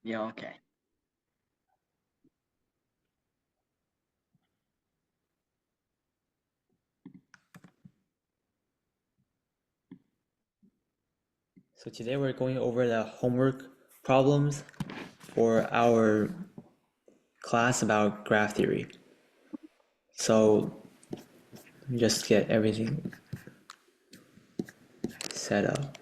Yeah, okay. So today we're going over the homework problems for our class about graph theory. So just get everything set up.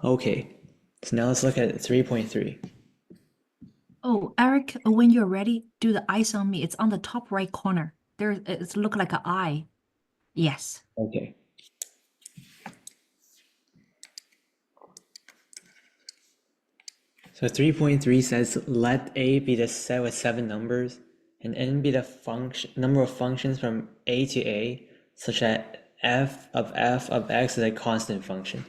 Okay, so now let's look at 3.3. Oh, Eric, when you're ready, do the eyes on me. It's on the top right corner. It's look like an eye. Yes. Okay. So 3.3 says let A be the set with 7 numbers and N be the number of functions from A to A such that f of x is a constant function,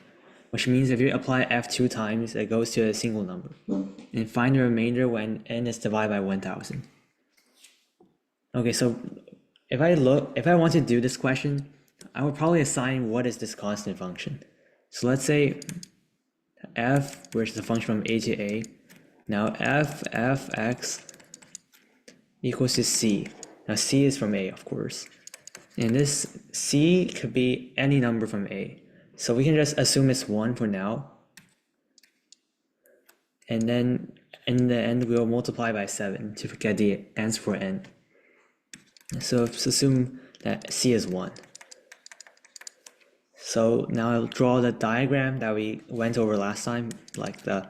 which means if you apply f 2 times, it goes to a single number. And find the remainder when n is divided by 1000. Okay, so if I want to do this question, I would probably assign what is this constant function. So let's say f, which is a function from A to A. Now f(x) equals to c. Now c is from A, of course. And this c could be any number from A. So we can just assume it's 1 for now. And then in the end, we'll multiply by 7 to get the answer for n. So let's assume that c is 1. So now I'll draw the diagram that we went over last time, like the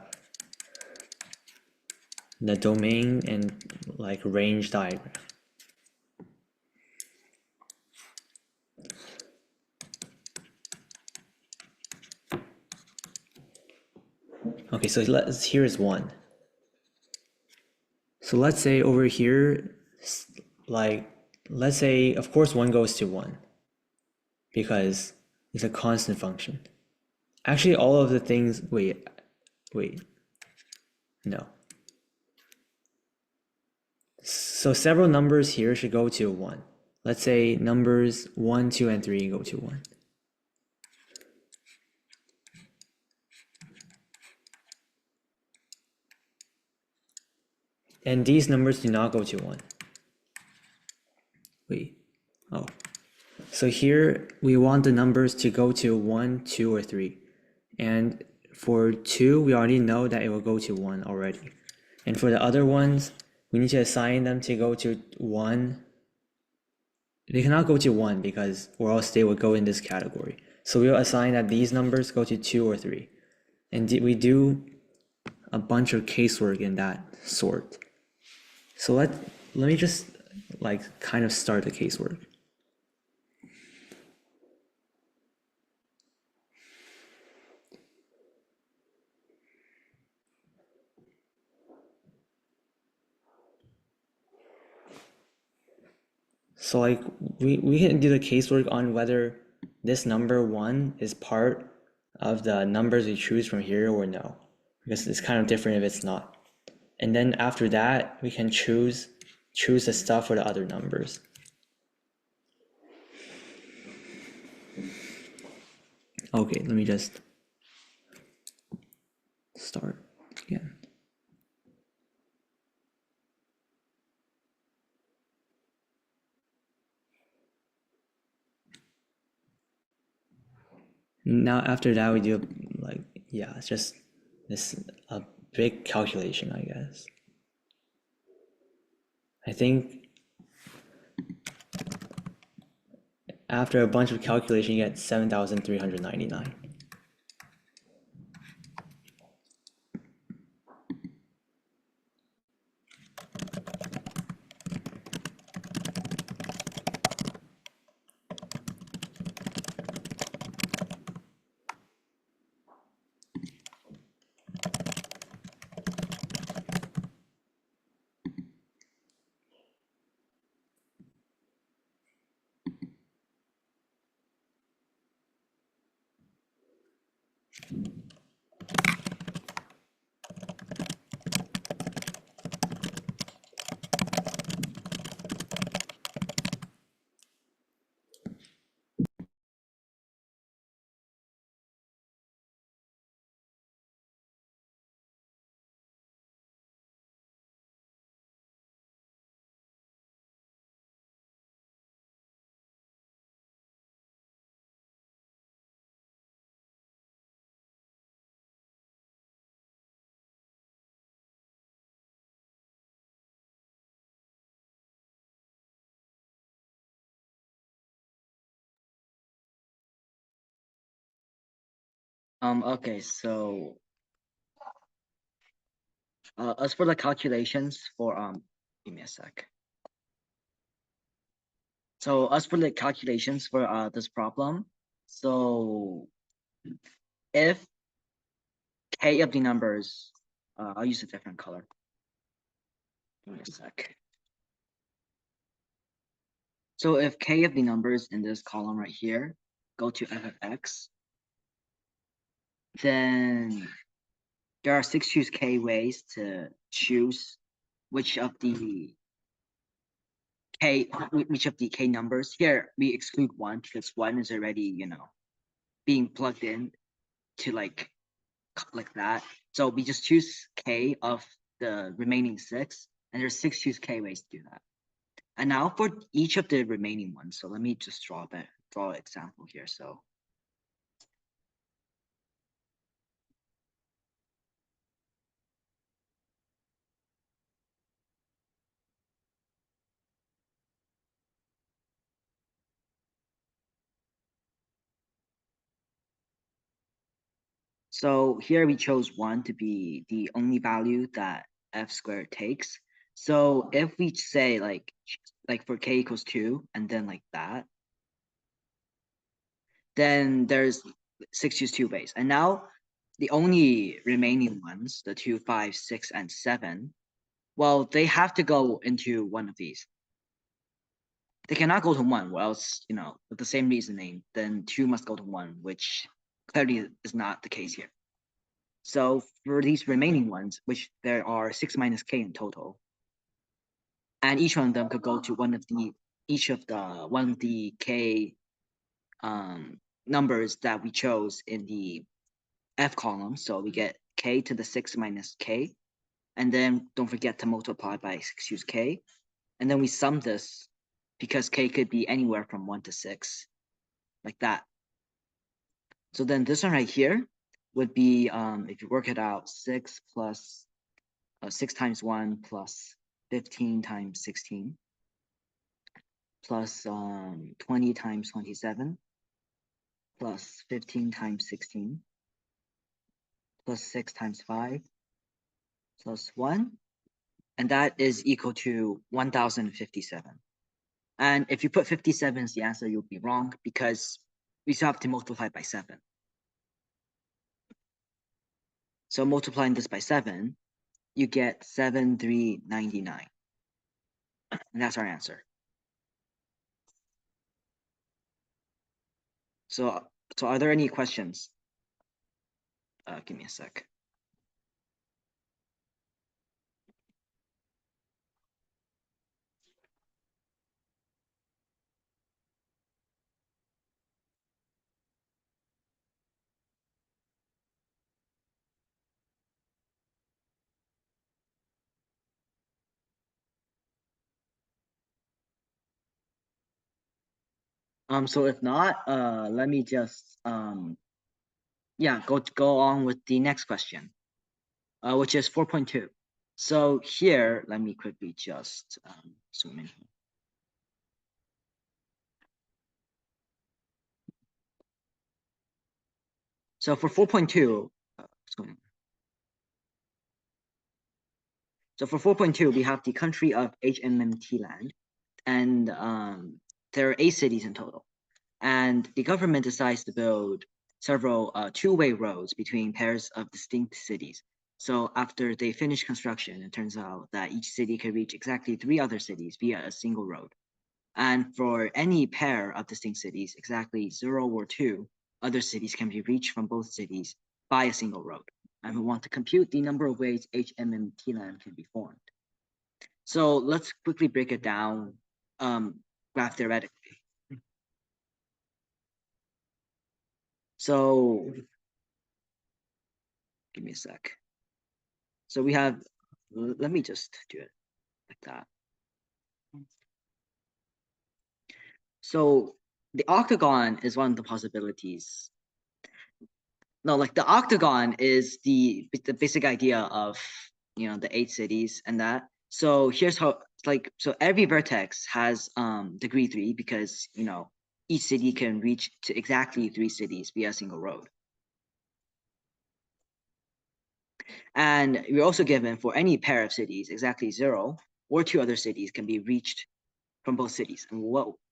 domain and like range diagram. Okay, so here is 1. So let's say over here, like, let's say, of course, 1 goes to 1 because it's a constant function. Actually, all of the things, wait, no. So several numbers here should go to 1. Let's say numbers 1, 2, and 3 go to 1. And these numbers do not go to 1. Wait, oh. So here we want the numbers to go to 1, 2, or 3. And for 2, we already know that it will go to 1 already. And for the other ones, we need to assign them to go to 1. They cannot go to 1 because or else they would go in this category. So we'll assign that these numbers go to 2 or 3. And we do a bunch of casework in that sort. So let me just like kind of start the casework. So like we can do the casework on whether this number 1 is part of the numbers we choose from here or no, because it's kind of different if it's not. And then after that, we can choose the stuff for the other numbers. Okay, let me just start again. Now after that we do like, yeah, it's just this a big calculation, I guess. I think after a bunch of calculation you get 7,399. Okay, so as for the calculations for give me a sec. So as for the calculations for this problem, so if k of the numbers, I'll use a different color. Give me a sec. So if k of the numbers in this column right here go to f of x, then there are 6 choose k ways to choose which of the k numbers. Here we exclude 1 because 1 is already, being plugged in to like that. So we just choose k of the remaining 6, and there's 6 choose k ways to do that. And now for each of the remaining ones, so let me just draw an example here. So here we chose 1 to be the only value that f squared takes. So if we say like for k equals 2 and then like that, then there's 6 choose 2 ways. And now the only remaining ones, the 2, 5, 6, and 7, well, they have to go into one of these. They cannot go to 1, or else, with the same reasoning, then 2 must go to 1, which clearly is not the case here. So for these remaining ones, which there are 6 minus k in total, and each one of them could go to one of the k numbers that we chose in the f column. So we get k to the 6 minus k, and then don't forget to multiply by 6 choose k, and then we sum this because k could be anywhere from 1 to 6, like that. So then this one right here would be, if you work it out, 6 plus 6 times 1 plus 15 times 16 plus 20 times 27 plus 15 times 16 plus 6 times 5 plus 1, and that is equal to 1057. And if you put 57 as the answer, you'll be wrong because we still have to multiply by 7. So multiplying this by 7, you get 7399. And that's our answer. So are there any questions? Give me a sec. So if not, let me just yeah, go on with the next question, which is 4.2. So here, let me quickly just zoom in. So for 4.2, so for 4.2, we have the country of HMMT land, and there are 8 cities in total. And the government decides to build several two-way roads between pairs of distinct cities. So after they finish construction, it turns out that each city can reach exactly 3 other cities via a single road. And for any pair of distinct cities, exactly 0 or 2 other cities can be reached from both cities by a single road. And we want to compute the number of ways HM and TLAM can be formed. So let's quickly break it down graph theoretically. So give me a sec. So we have, let me just do it like that. So the octagon is one of the possibilities. No, like the octagon is the basic idea of, you know, the 8 cities and that. So here's how, like, so every vertex has degree 3 because, you know, each city can reach to exactly 3 cities via a single road. And we're also given for any pair of cities, exactly 0 or 2 other cities can be reached from both cities. And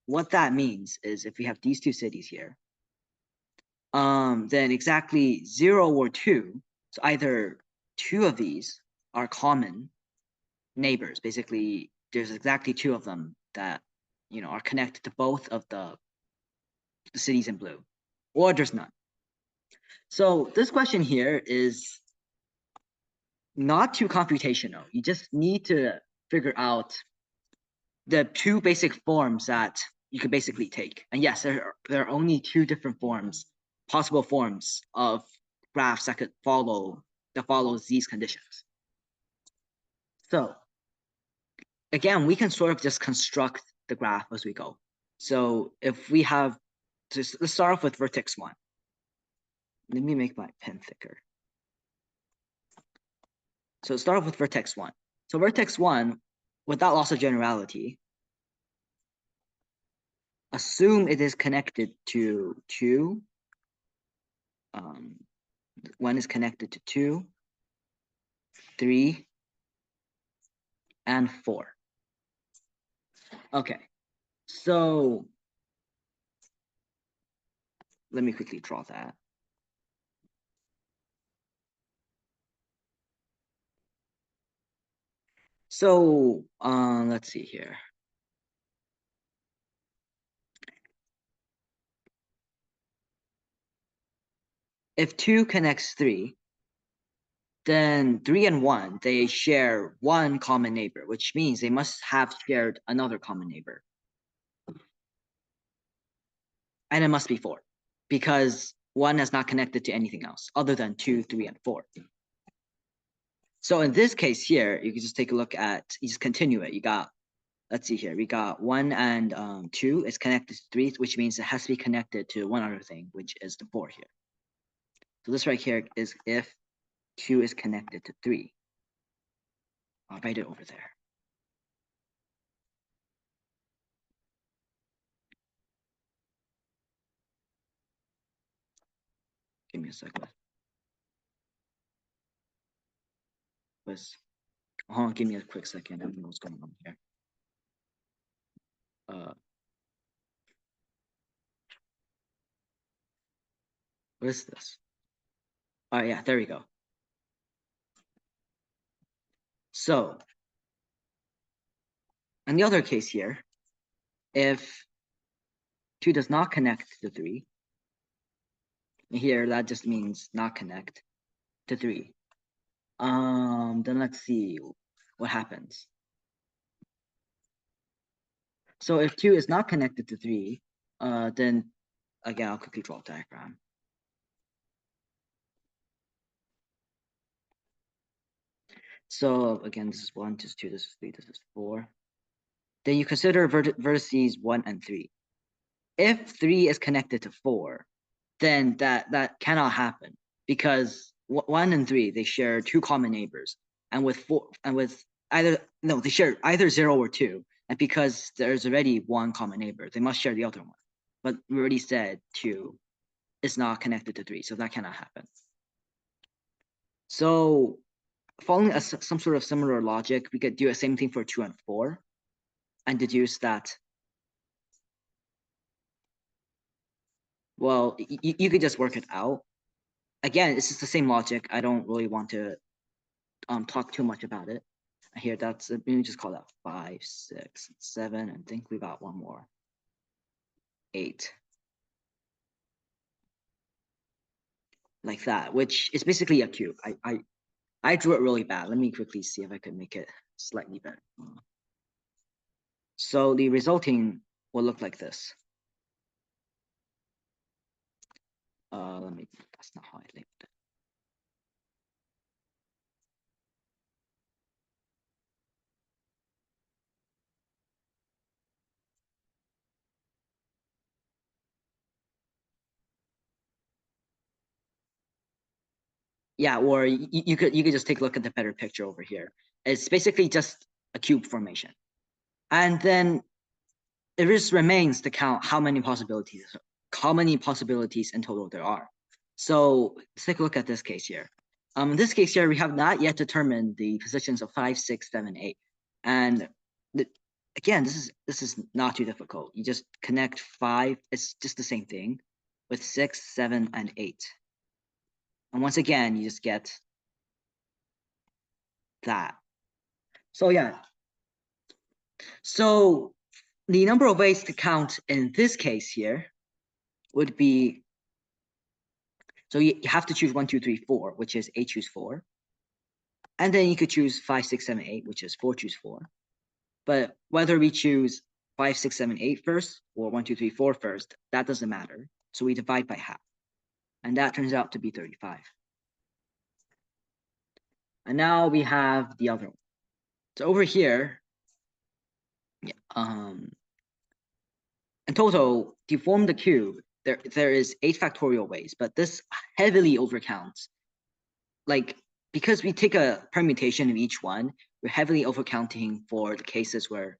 what that means is if we have these 2 cities here, then exactly 0 or 2, so either 2 of these are common neighbors. Basically, there's exactly 2 of them that, you know, are connected to both of the cities in blue, or there's none. So this question here is not too computational. You just need to figure out the 2 basic forms that you could basically take. And yes, there are only 2 different forms, possible forms of graphs that follows these conditions. So again, we can sort of just construct the graph as we go. So if we have, let's start off with vertex 1. Let me make my pen thicker. So start off with vertex 1. So vertex 1, without loss of generality, assume it is connected to 2. 1 is connected to 2, 3, and 4. Okay, so let me quickly draw that. So let's see here. If 2 connects 3, then 3 and 1, they share one common neighbor, which means they must have shared another common neighbor. And it must be 4, because 1 is not connected to anything else other than 2, 3, and 4. So in this case here, you can just take a look at, you just continue it. You got, let's see here, we got 1 and 2 is connected to 3, which means it has to be connected to one other thing, which is the 4 here. So this right here is if 2 is connected to 3. I'll write it over there. Give me a second. Give me a quick second. I don't know what's going on here. What is this? Oh yeah, there we go. So in the other case here, if 2 does not connect to 3, here that just means not connect to 3. Then let's see what happens. So if 2 is not connected to 3, then again I'll quickly draw a diagram. So again, this is 1, this is 2, this is 3, this is 4. Then you consider vertices 1 and 3. If 3 is connected to 4, then that cannot happen because 1 and 3, they share 2 common neighbors, and with 4 and with they share either 0 or 2, and because there's already one common neighbor, they must share the other one. But we already said 2 is not connected to 3, so that cannot happen. So following some sort of similar logic, we could do the same thing for 2 and 4 and deduce that, well, you could just work it out. Again, it's just the same logic. I don't really want to talk too much about it. Here, that's, let me just call that 5, 6, 7. I think we got one more. 8. Like that, which is basically a cube. I drew it really bad. Let me quickly see if I could make it slightly better. So the resulting will look like this. That's not how I labeled it. Yeah, or you could just take a look at the better picture over here. It's basically just a cube formation. And then it just remains to count how many possibilities in total there are. So let's take a look at this case here. In this case here, we have not yet determined the positions of 5, 6, 7, 8. And again, this is not too difficult. You just connect 5, it's just the same thing, with 6, 7, and 8. And once again, you just get that. So yeah. So the number of ways to count in this case here would be, so you have to choose 1, 2, 3, 4, which is 8 choose 4. And then you could choose 5, 6, 7, 8, which is 4 choose 4. But whether we choose 5, 6, 7, 8 first or 1, 2, 3, 4 first, that doesn't matter. So we divide by half. And that turns out to be 35. And now we have the other one. So over here, in total, to form the cube, there is 8 factorial ways, but this heavily overcounts. Like, because we take a permutation of each one, we're heavily overcounting for the cases where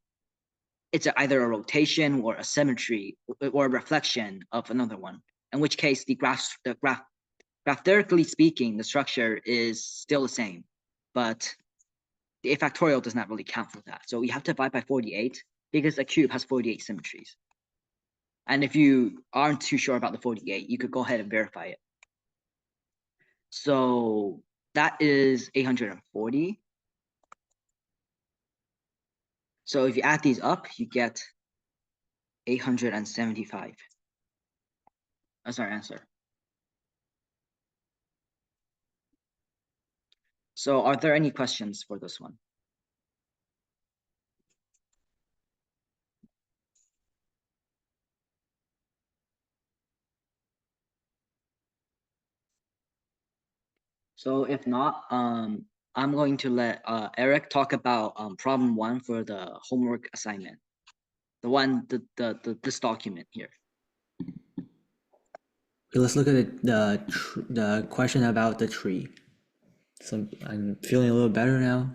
it's either a rotation or a symmetry or a reflection of another one, in which case graphically speaking, the structure is still the same, but the A factorial does not really count for that. So we have to divide by 48 because a cube has 48 symmetries. And if you aren't too sure about the 48, you could go ahead and verify it. So that is 840. So if you add these up, you get 875. That's our answer. So are there any questions for this one? So if not, I'm going to let Eric talk about problem 1 for the homework assignment. The one, this document here. Okay, let's look at the question about the tree. So I'm feeling a little better now.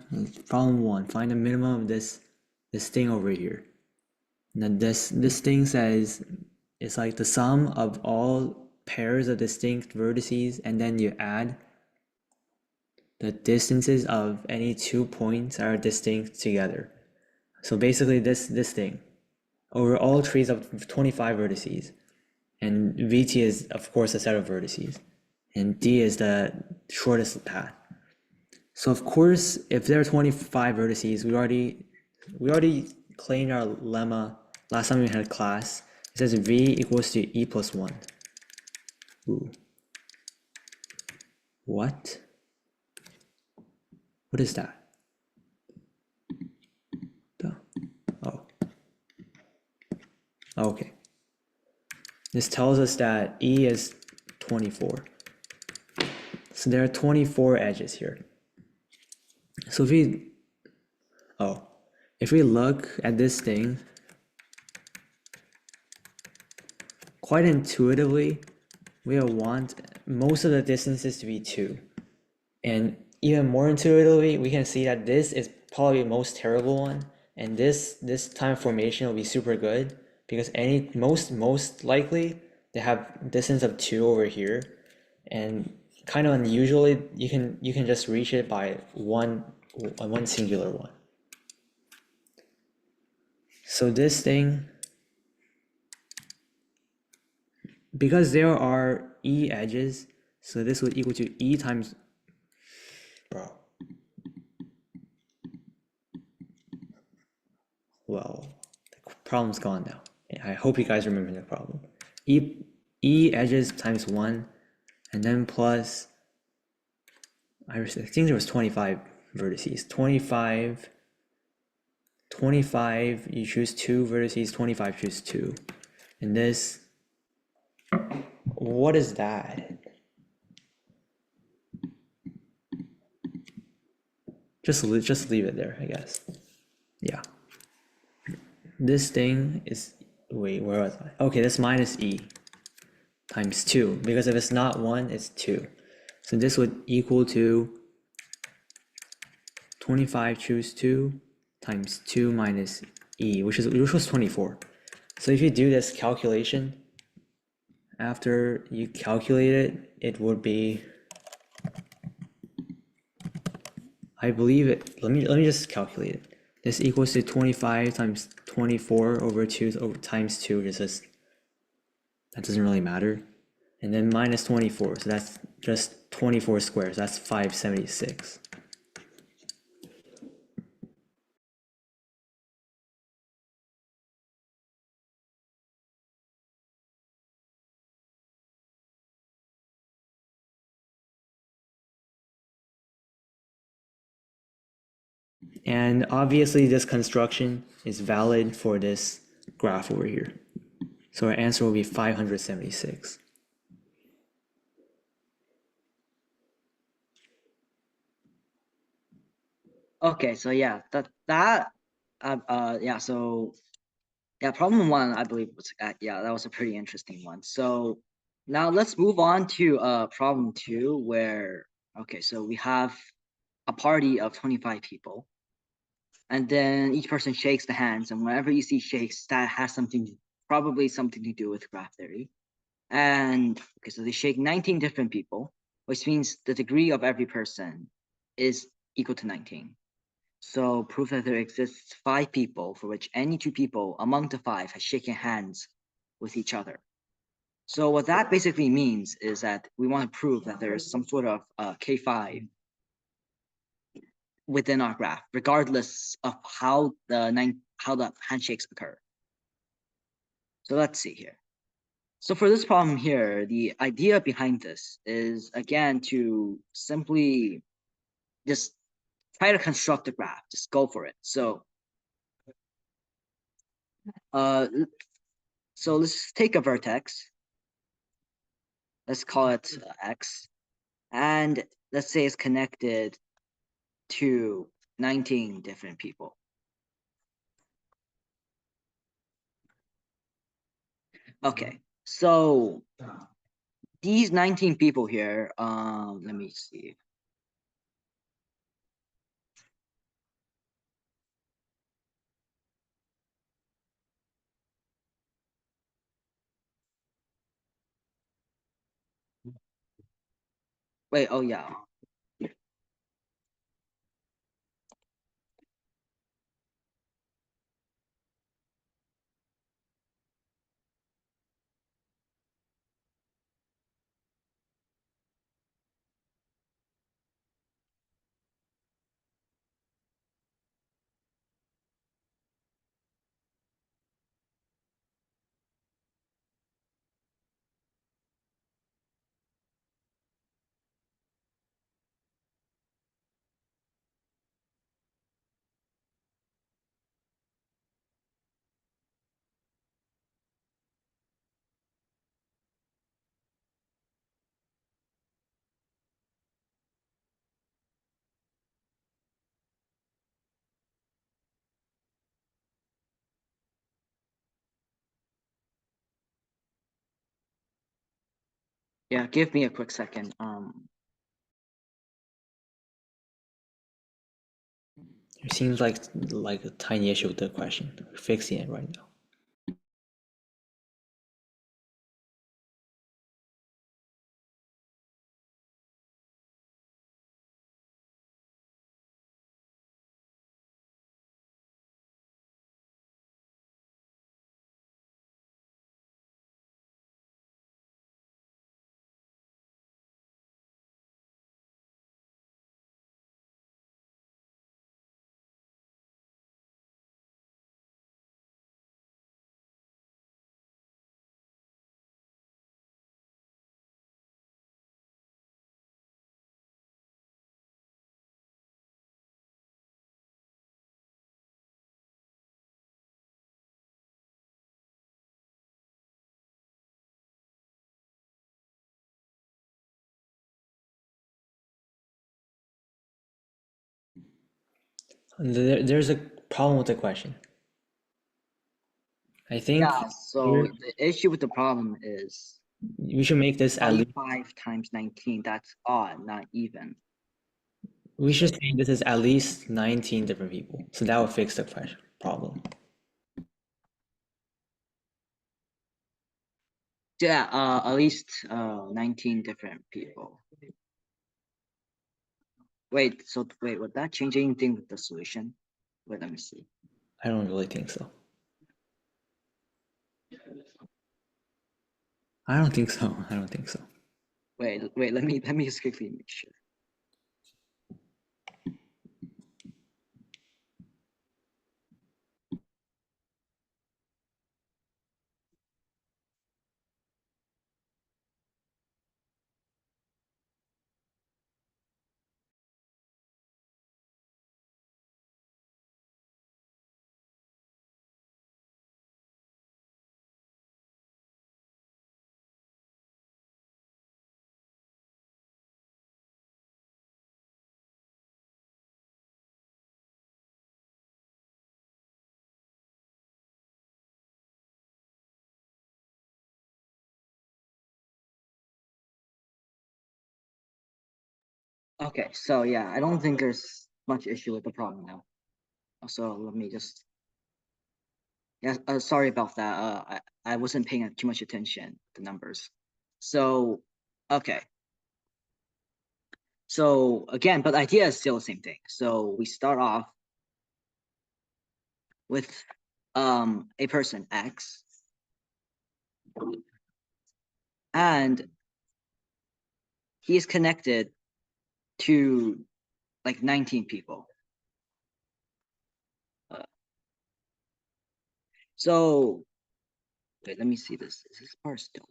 Problem 1, find the minimum of this thing over here. Now this thing says it's like the sum of all pairs of distinct vertices, and then you add the distances of any 2 points that are distinct together. So basically this thing over all trees of 25 vertices, and VT is of course a set of vertices, and D is the shortest path. So of course, if there are 25 vertices, we already claimed our lemma last time we had class. It says V equals to E plus 1. Ooh. What? What is that? Oh. Okay. This tells us that E is 24. So there are 24 edges here. So if we look at this thing, quite intuitively, we want most of the distances to be 2. And even more intuitively, we can see that this is probably the most terrible one, and this time formation will be super good because most likely they have distance of 2 over here, and kind of unusually you can just reach it by one singular one. So this thing, because there are E edges, so this would equal to E times, bro. well, the problem's gone now. I hope you guys remember the problem. E edges times 1, and then plus, I think there was 25 vertices. 25, you choose 2 vertices, 25 choose 2. And this, what is that? Just leave it there, I guess. Yeah. This thing is, wait, where was I? Okay, this minus E times 2, because if it's not 1, it's 2. So this would equal to 25 choose 2 times 2 minus E, which was 24. So if you do this calculation, after you calculate it, it would be, I believe it, let me just calculate it. This equals to 25 times 24 over 2 times 2, just that doesn't really matter. And then minus 24, so that's just 24 squares, that's 576. And obviously this construction is valid for this graph over here. So our answer will be 576. Okay, so yeah, yeah, so yeah, problem 1, I believe was yeah, that was a pretty interesting one. So now let's move on to problem 2, where okay, so we have a party of 25 people, and then each person shakes the hands, and whenever you see shakes, that has probably something to do with graph theory. And okay, so they shake 19 different people, which means the degree of every person is equal to 19. So prove that there exists 5 people for which any 2 people among the 5 has shaken hands with each other. So what that basically means is that we want to prove that there is some sort of K5 within our graph, regardless of how the handshakes occur. So let's see here. So for this problem here, the idea behind this is, again, to simply just try to construct a graph, just go for it. So so let's take a vertex. Let's call it X. And let's say it's connected to 19 different people. Okay, so these 19 people here, let me see. Wait, oh yeah. Yeah, give me a quick second. It seems like a tiny issue with the question. We're fixing it right now. There's a problem with the question. I think Yeah, so here the issue with the problem is we should make this at least, 25 times 19, that's odd, not even. we should say this is at least 19 different people. So that would fix the problem. Yeah, at least 19 different people. Wait, so wait, would that change anything with the solution? Wait, let me see. I don't really think so. I don't think so. I don't think so. Wait, let me just quickly make sure. Okay, so yeah, I don't think there's much issue with the problem now. So let me just, yeah, sorry about that. I wasn't paying too much attention to the numbers. So, okay. So again, but the idea is still the same thing. So we start off with a person X, and he is connected to like 19 people. So wait, let me see this. Is this part still?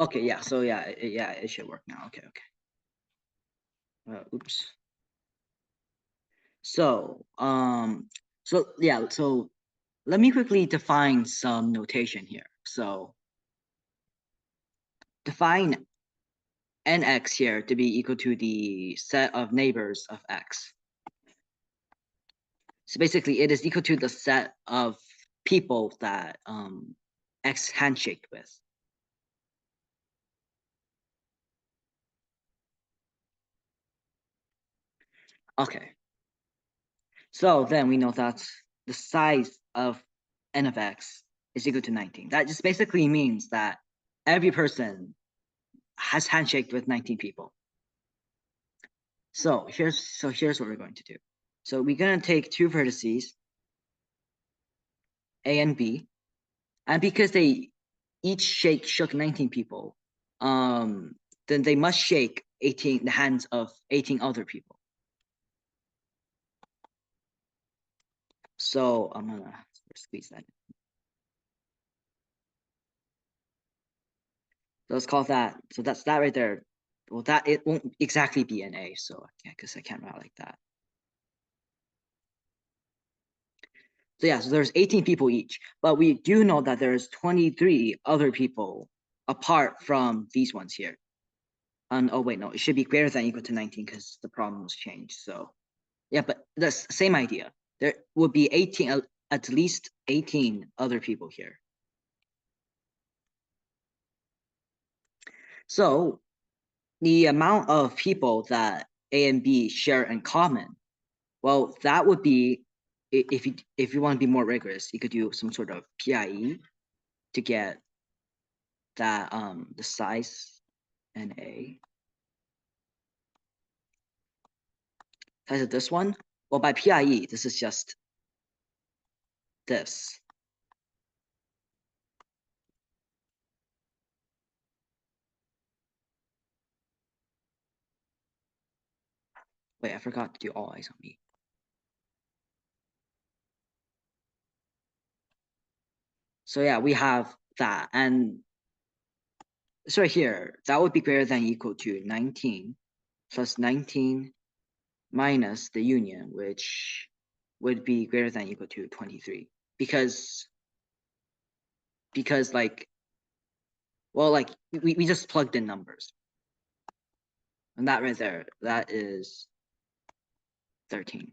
Okay, yeah. So yeah, it should work now. Okay, okay. Oops. So so yeah, so let me quickly define some notation here. So define nx here to be equal to the set of neighbors of x. So basically, it is equal to the set of people that x handshake with. Okay. So then we know that the size of n of x is equal to 19. That just basically means that every person has handshaked with 19 people. So here's what we're going to do. So we're going to take two vertices, A and B, and because they each shook 19 people, then they must shake the hands of 18 other people. So I'm gonna squeeze that in. So let's call that, so that's that right there. Well, that it won't exactly be an A, so yeah, because I can't write like that. So yeah, so there's 18 people each, but we do know that there's 23 other people apart from these ones here. And oh wait, no, it should be greater than or equal to 19 because the problem was changed. So yeah, but the same idea. There would be 18, at least 18 other people here. So the amount of people that A and B share in common, well, that would be, if you want to be more rigorous, you could do some sort of PIE to get that the size NA. size of this one? Well, by PIE, this is just this. Wait, I forgot to do all eyes on me. So yeah, we have that. And so here, that would be greater than or equal to 19 plus 19 minus the union, which would be greater than or equal to 23. Because like, well, like we just plugged in numbers. And that right there, that is 13.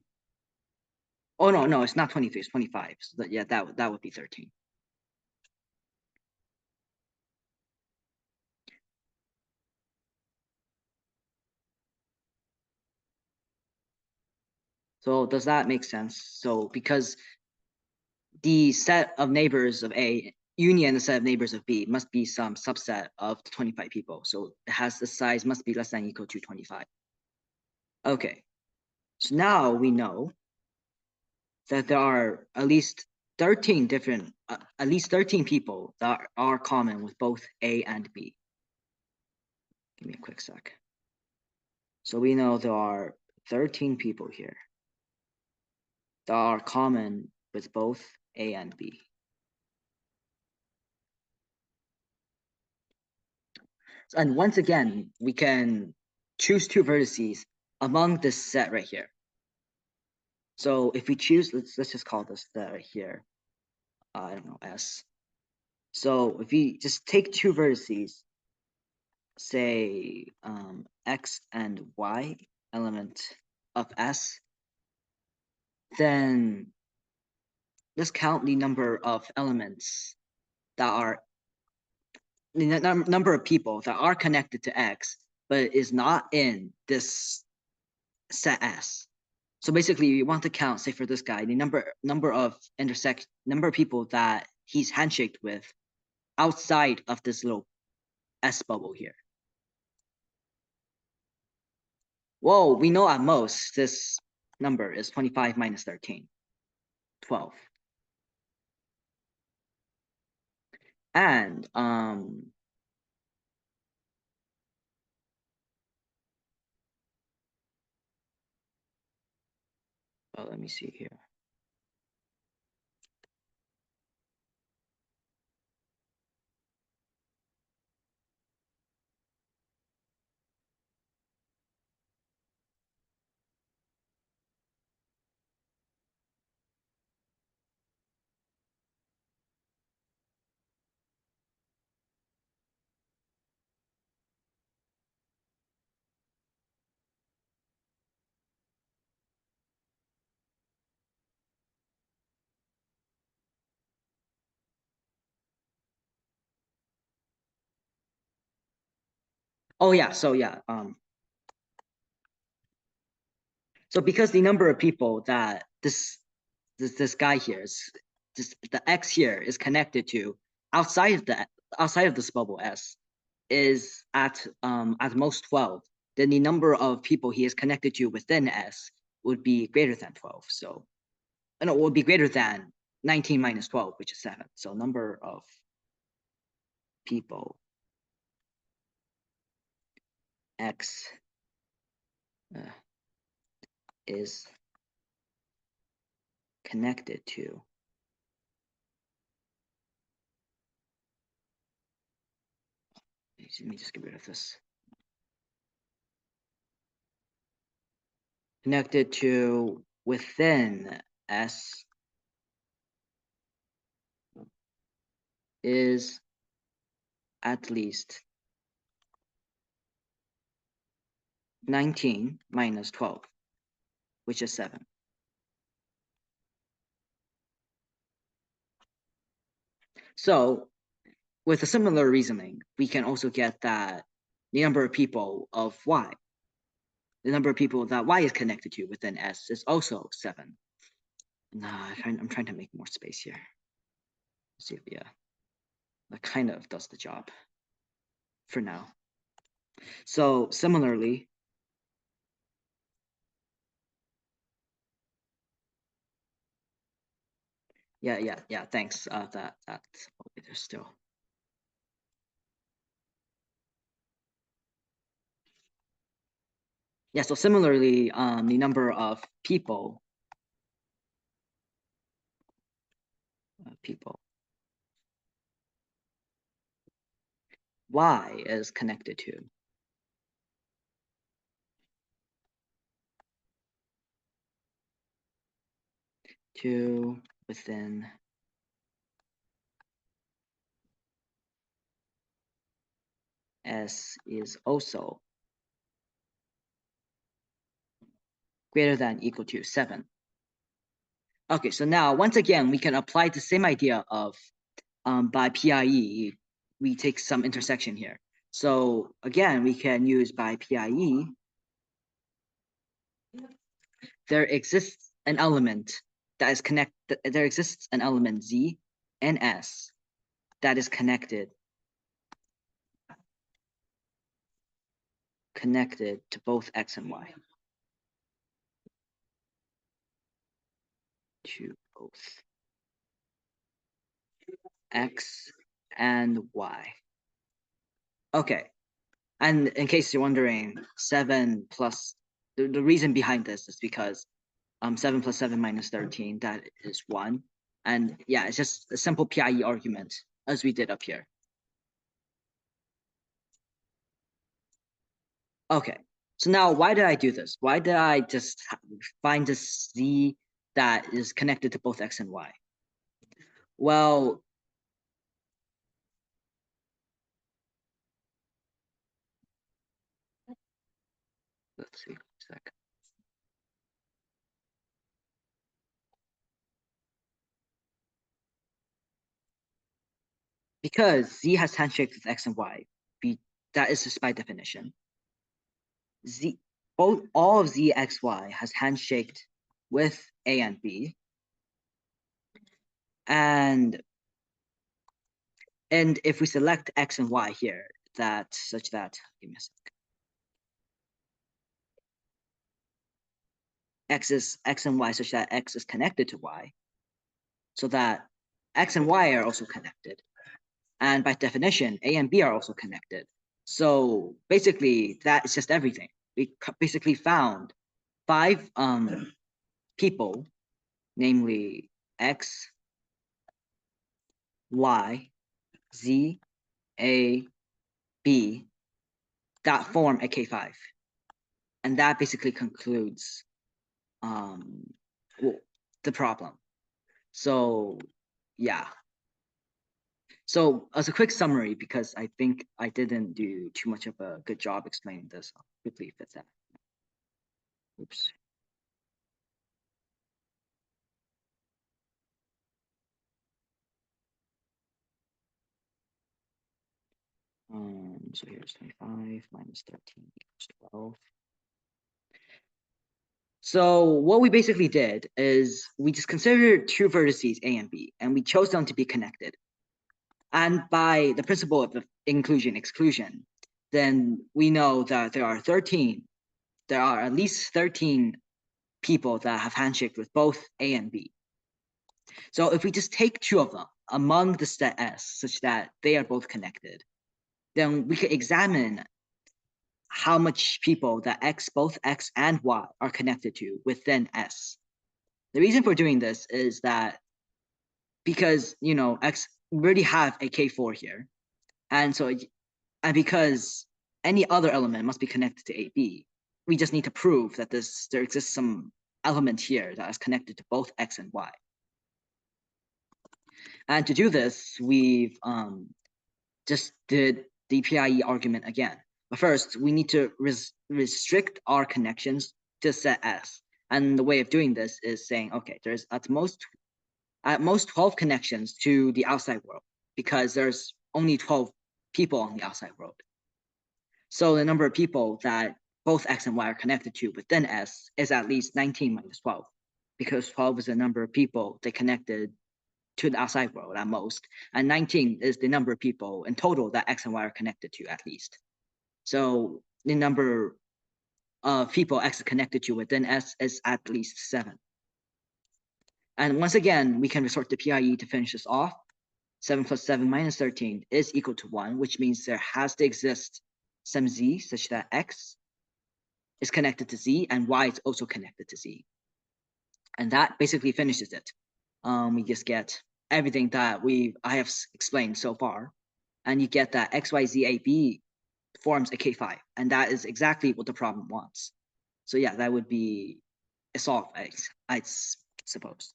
Oh no, it's not 23, it's 25. So that, yeah, that would be 13. So does that make sense? So because the set of neighbors of A union the set of neighbors of B must be some subset of 25 people. So it has the size must be less than or equal to 25. Okay. So now we know that there are at least 13 different, at least 13 people that are common with both A and B. Give me a quick sec. So we know there are 13 people here that are common with both A and B. And once again, we can choose two vertices among this set right here. So if we choose, let's just call this set right here, I don't know, S. So if we just take two vertices, say X and Y element of S, then let's count the number of elements that are the number of people that are connected to X, but is not in this set S. So basically, you want to count, say for this guy, the number of people that he's handshaked with outside of this little S bubble here. Whoa, we know at most this number is 25 minus 13, 12. And well, let me see here. Oh yeah, so yeah, so because the number of people that this guy here is the X here is connected to outside of this bubble S is at most 12, then the number of people he is connected to within S would be greater than 12. So no, it would be greater than 19 minus 12, which is 7. So number of people X is connected to let me just get rid of this. Connected to within S is at least 19 minus 12, which is 7. So with a similar reasoning, we can also get that the number of people of Y, the number of people that Y is connected to within S is also 7. Nah, I'm trying to make more space here. Let's see, yeah, that kind of does the job for now. So similarly, Yeah. Thanks. That's okay, there's still. Yeah. So similarly, the number of people y is connected to within S is also greater than equal to 7. Okay, so now once again, we can apply the same idea of by PIE, we take some intersection here. So again, we can use by PIE, there exists an element that is connected, there exists an element Z and S that is connected to both X and Y. To both X and Y. Okay, and in case you're wondering, 7 plus, the reason behind this is because 7 plus 7 minus 13, that is 1. And yeah, it's just a simple PIE argument as we did up here. Okay, so now why did I do this? Why did I just find this Z that is connected to both X and Y? Well, let's see, a sec. Because Z has handshake with X and Y, that is just by definition. All of Z, X, Y has handshaked with A and B. And if we select X and Y here, such that, give me a sec. X and Y such that X is connected to Y, so that X and Y are also connected. And by definition, A and B are also connected. So basically, that is just everything. We basically found 5 people, namely X, Y, Z, A, B, that form a K5. And that basically concludes the problem. So yeah. So as a quick summary, because I think I didn't do too much of a good job explaining this, I'll quickly fit that. Oops. So here's 25 minus 13 equals 12. So what we basically did is we just considered 2 vertices A and B, and we chose them to be connected. And by the principle of inclusion exclusion, then we know that there are at least 13 people that have handshaked with both A and B. So if we just take 2 of them among the set S such that they are both connected, then we could examine how much people that both X and Y are connected to within S. The reason for doing this is that because, X already have a K4 here. And because any other element must be connected to AB, we just need to prove that there exists some element here that is connected to both X and Y. And to do this, we've just did the PIE argument again. But first, we need to restrict our connections to set S. And the way of doing this is saying, okay, there's at most 12 connections to the outside world because there's only 12 people on the outside world. So the number of people that both X and Y are connected to within S is at least 19 minus 12, because 12 is the number of people they connected to the outside world at most, and 19 is the number of people in total that X and Y are connected to at least. So the number of people X is connected to within S is at least 7. And once again, we can resort to PIE to finish this off. 7 plus 7 minus 13 is equal to 1, which means there has to exist some z such that x is connected to z and y is also connected to z. And that basically finishes it. We just get everything that I have explained so far, and you get that XYZAB forms a K5, and that is exactly what the problem wants. So yeah, that would be a solve, I suppose.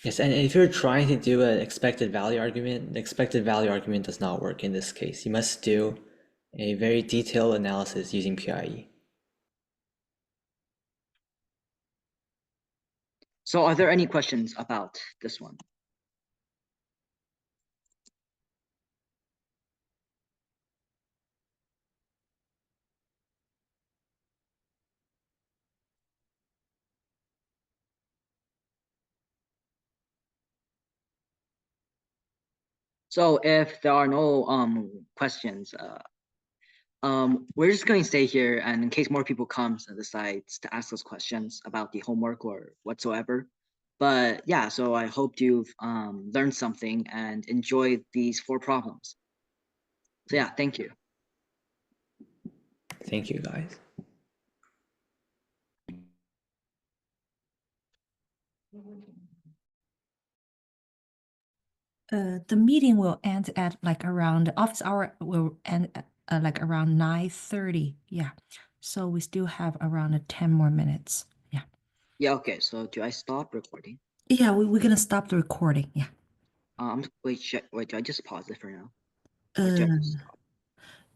Yes, and if you're trying to do an expected value argument, the expected value argument does not work in this case. You must do a very detailed analysis using PIE. So are there any questions about this one? So if there are no questions, we're just going to stay here, and in case more people comes and decides to ask us questions about the homework or whatsoever. But yeah, so I hope you've learned something and enjoyed these 4 problems. So yeah, thank you. Thank you, guys. The meeting will end at like around, the office hour will end at like around 9:30. Yeah. So we still have around 10 more minutes. Yeah. Yeah, okay, so do I stop recording? Yeah, we're gonna stop the recording. Yeah. Wait, do I just pause it for now? Or do I Uh, just stop?